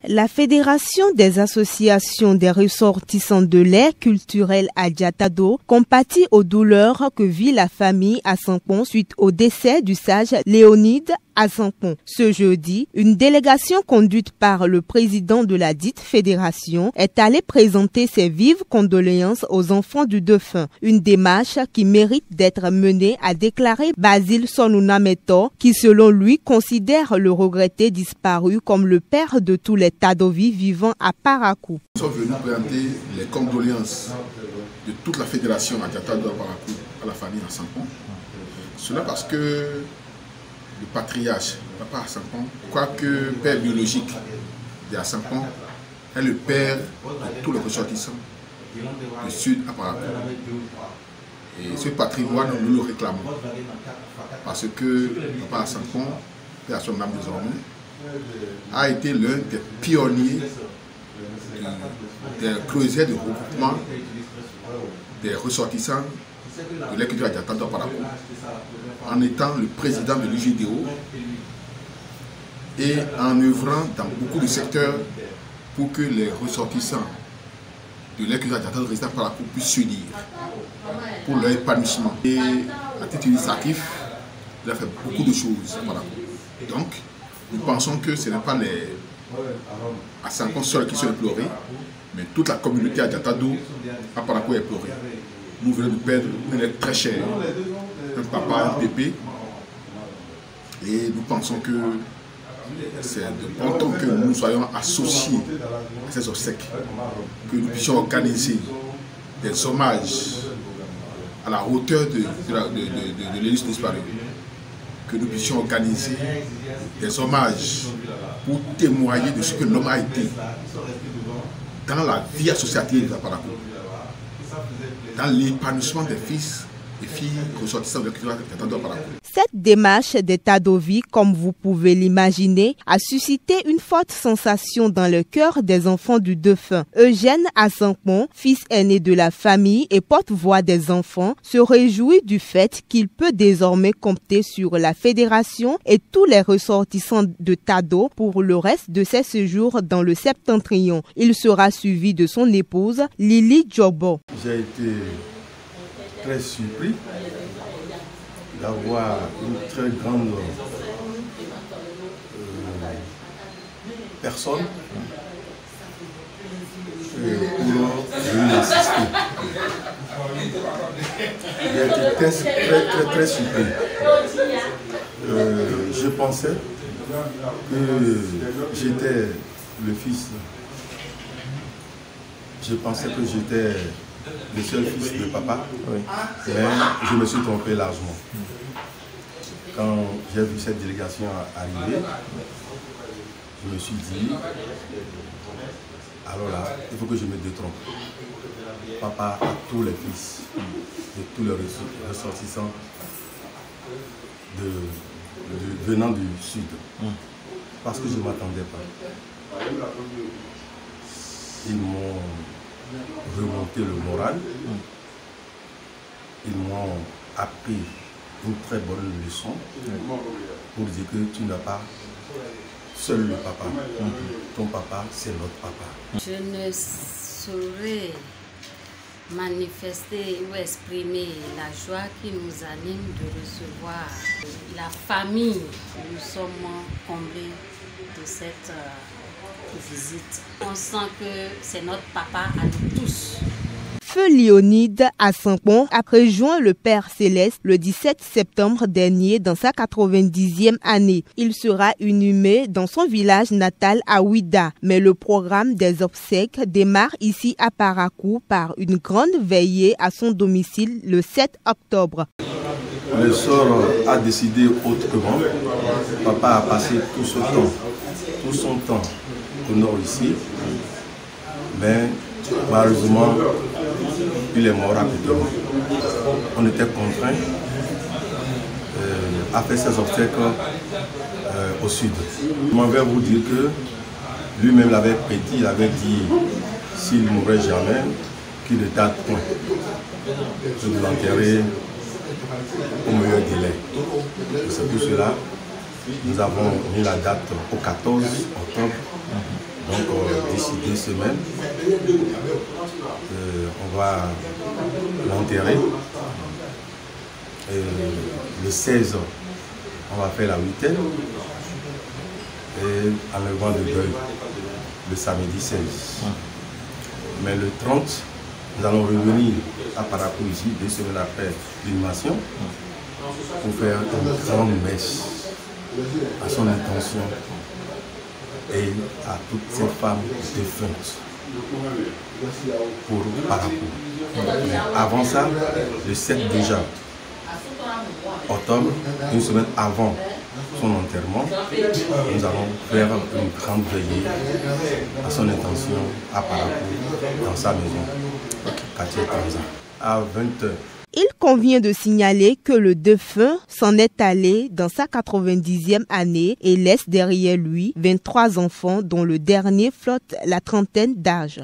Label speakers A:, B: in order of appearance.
A: La Fédération des associations des ressortissants de l'ère culturelle à Diatado compatit aux douleurs que vit la famille à Sampon suite au décès du sage Léonide à Sampon. Ce jeudi, une délégation conduite par le président de la dite fédération est allée présenter ses vives condoléances aux enfants du défunt. Une démarche qui mérite d'être menée, a déclaré Basile Sonunameto, qui selon lui considère le regretté disparu comme le père de tous les Tadovi vivant à Parakou.
B: Nous sommes venus présenter les condoléances de toute la fédération à Diatado à Parakou à la famille à Sampon. Cela parce que le patriarche, papa à Sampon, quoique père biologique de Sampon, est le père de tous les ressortissants du sud à Parakou. Et ce patrimoine, nous le réclamons. Parce que papa à Sampon, père à son âme désormais, a été l'un des pionniers des creuset de regroupement des ressortissants de l'écriture à Diatado à Parakou, en étant le président de l'UGDO et en œuvrant dans beaucoup de secteurs pour que les ressortissants de l'écriture à Diatado résidant à Parakou puissent s'unir pour leur épanouissement. Et à titre initiatif, il a fait beaucoup de choses à Parakou. Donc, nous pensons que ce n'est pas les à Sampon seuls qui sont éplorés, mais toute la communauté à Diatado à Parakou est éplorée. Nous venons de perdre un être très cher, un papa, un pépé, et nous pensons que c'est de bon temps que nous soyons associés à ces obsèques, que nous puissions organiser des hommages à la hauteur de l'hélice disparue, que nous puissions organiser des hommages pour témoigner de ce que l'homme a été dans la vie associative de Parakou, dans l'épanouissement des fils et filles ressortissants de l'écriture à Parakou.
A: Cette démarche des Tadovi, comme vous pouvez l'imaginer, a suscité une forte sensation dans le cœur des enfants du défunt. Eugène Asampon, fils aîné de la famille et porte-voix des enfants, se réjouit du fait qu'il peut désormais compter sur la fédération et tous les ressortissants de Tado pour le reste de ses séjours dans le Septentrion. Il sera suivi de son épouse, Lily Djobo.
C: J'ai été très surpris d'avoir une très grande personne pour venir assister. J'ai été très surpris. Je pensais que j'étais le fils. Je pensais que j'étais le seul fils de papa, oui. Mais je me suis trompé largement. Quand j'ai vu cette délégation arriver, je me suis dit, alors là, il faut que je me détrompe. Papa a tous les fils de tous les ressortissants venant du sud. Parce que je ne m'attendais pas. Ils m'ont remonter le moral. Ils m'ont appris une très bonne leçon pour dire que tu n'as pas seul le papa. Ton papa, c'est notre papa.
D: Je ne saurais manifester ou exprimer la joie qui nous anime de recevoir la famille. Nous sommes comblés de cette visite. On sent que c'est notre papa à nous tous.
A: Feu Léonide à Sampon a rejoint le Père Céleste le 17 septembre dernier dans sa 90e année. Il sera inhumé dans son village natal à Ouida. Mais le programme des obsèques démarre ici à Parakou par une grande veillée à son domicile le 7 octobre.
C: Le sort a décidé autrement. Papa a passé tout son temps au nord ici, mais malheureusement il est mort rapidement. On était contraints à faire ses obsèques au sud. Je m'en vais vous dire que lui-même l'avait prédit, il avait dit s'il ne mourrait jamais, qu'il ne tarde point de l'enterrer au meilleur délai. C'est pour cela nous avons mis la date au 14 octobre. Donc d'ici 2 semaines. On va l'enterrer. Le 16, on va faire la 8e. Et enlèvement de deuil le samedi 16. Mais le 30, nous allons revenir à Parakou ici, 2 semaines après l'inhumation, pour faire une grande messe à son intention et à toutes ces femmes défuntes pour Parakou. Mais avant ça, le 7 déjà, octobre, 1 semaine avant son enterrement, nous allons faire une grande veillée à son intention à Parakou, dans sa maison, quartier Tanza, à 20h.
A: Il convient de signaler que le défunt s'en est allé dans sa 90e année et laisse derrière lui 23 enfants dont le dernier flotte la trentaine d'âge.